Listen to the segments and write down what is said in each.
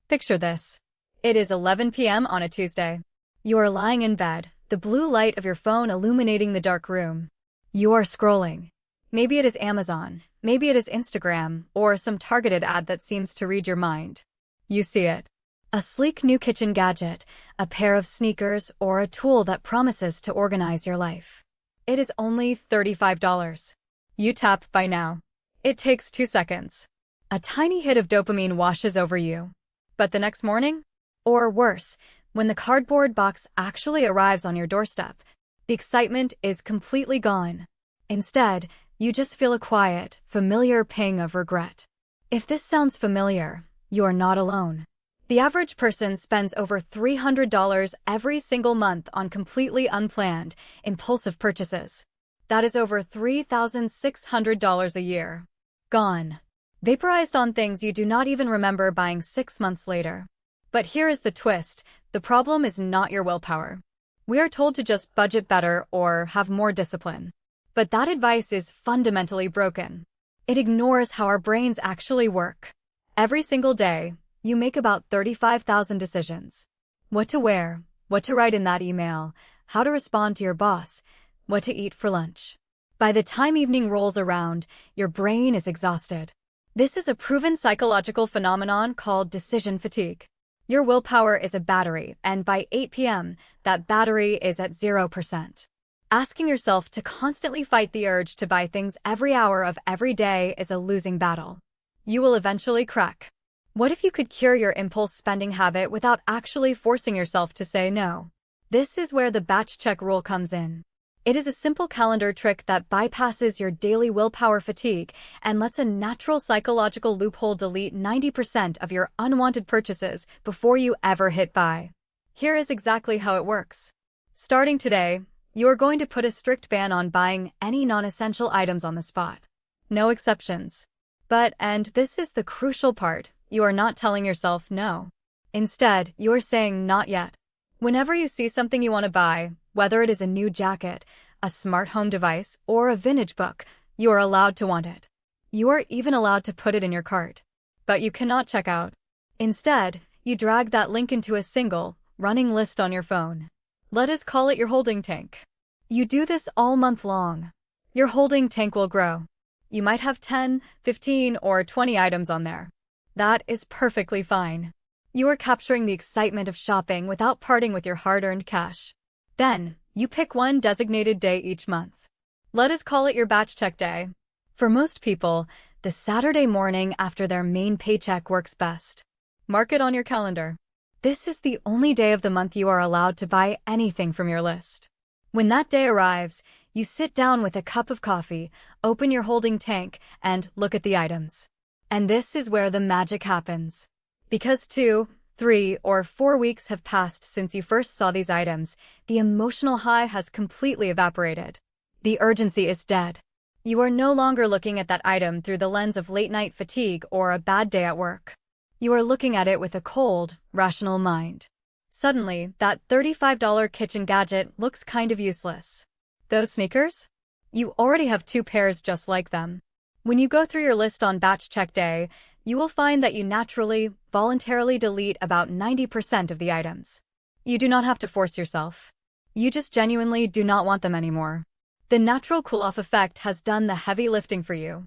Picture this. It is 11 p.m. on a Tuesday. You are lying in bed, the blue light of your phone illuminating the dark room. You are scrolling. Maybe it is Amazon, maybe it is Instagram, or some targeted ad that seems to read your mind. You see it. A sleek new kitchen gadget, a pair of sneakers, or a tool that promises to organize your life. It is only $35. You tap buy now. It takes 2 seconds. A tiny hit of dopamine washes over you. But the next morning? Or worse, when the cardboard box actually arrives on your doorstep, the excitement is completely gone. Instead, you just feel a quiet, familiar pang of regret. If this sounds familiar, you are not alone. The average person spends over $300 every single month on completely unplanned, impulsive purchases. That is over $3,600 a year. Gone. Vaporized on things you do not even remember buying 6 months later. But here is the twist. The problem is not your willpower. We are told to just budget better or have more discipline. But that advice is fundamentally broken. It ignores how our brains actually work. Every single day, you make about 35,000 decisions. What to wear, what to write in that email, how to respond to your boss, what to eat for lunch. By the time evening rolls around, your brain is exhausted. This is a proven psychological phenomenon called decision fatigue. Your willpower is a battery, and by 8 p.m., that battery is at 0%. Asking yourself to constantly fight the urge to buy things every hour of every day is a losing battle. You will eventually crack. What if you could cure your impulse spending habit without actually forcing yourself to say no? This is where the batch check rule comes in. It is a simple calendar trick that bypasses your daily willpower fatigue and lets a natural psychological loophole delete 90% of your unwanted purchases before you ever hit buy. Here is exactly how it works. Starting today, you are going to put a strict ban on buying any non-essential items on the spot. No exceptions. But, and this is the crucial part, you are not telling yourself no. Instead, you are saying not yet. Whenever you see something you want to buy, whether it is a new jacket, a smart home device, or a vintage book, you are allowed to want it. You are even allowed to put it in your cart. But you cannot check out. Instead, you drag that link into a single, running list on your phone. Let us call it your holding tank. You do this all month long. Your holding tank will grow. You might have 10, 15, or 20 items on there. That is perfectly fine. You are capturing the excitement of shopping without parting with your hard-earned cash. Then, you pick one designated day each month. Let us call it your batch check day. For most people, the Saturday morning after their main paycheck works best. Mark it on your calendar. This is the only day of the month you are allowed to buy anything from your list. When that day arrives, you sit down with a cup of coffee, open your holding tank, and look at the items. And this is where the magic happens. Because 2, 3, or 4 weeks have passed since you first saw these items, the emotional high has completely evaporated. The urgency is dead. You are no longer looking at that item through the lens of late-night fatigue or a bad day at work. You are looking at it with a cold, rational mind. Suddenly, that $35 kitchen gadget looks kind of useless. Those sneakers? You already have 2 pairs just like them. When you go through your list on batch check day, you will find that you naturally, voluntarily delete about 90% of the items. You do not have to force yourself. You just genuinely do not want them anymore. The natural cool-off effect has done the heavy lifting for you.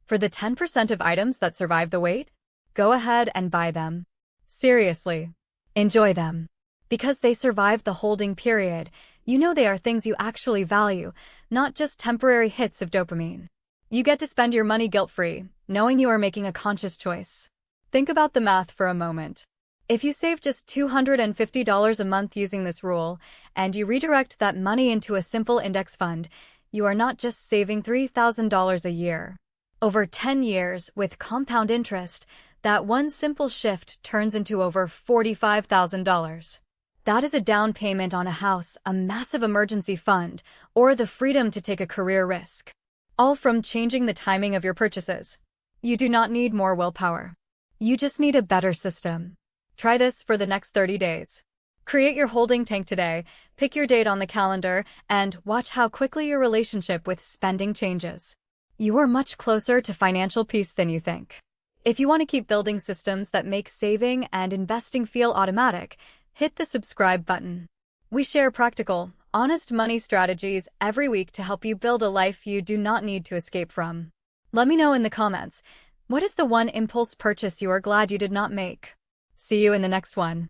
For the 10% of items that survive the wait, go ahead and buy them. Seriously. Enjoy them. Because they survived the holding period, you know they are things you actually value, not just temporary hits of dopamine. You get to spend your money guilt-free, knowing you are making a conscious choice. Think about the math for a moment. If you save just $250 a month using this rule, and you redirect that money into a simple index fund, you are not just saving $3,000 a year. Over 10 years, with compound interest, that one simple shift turns into over $45,000. That is a down payment on a house, a massive emergency fund, or the freedom to take a career risk. All from changing the timing of your purchases. You do not need more willpower. You just need a better system. Try this for the next 30 days. Create your holding tank today, pick your date on the calendar, and watch how quickly your relationship with spending changes. You are much closer to financial peace than you think. If you want to keep building systems that make saving and investing feel automatic, hit the subscribe button. We share practical, honest money strategies every week to help you build a life you do not need to escape from. Let me know in the comments, what is the one impulse purchase you are glad you did not make? See you in the next one.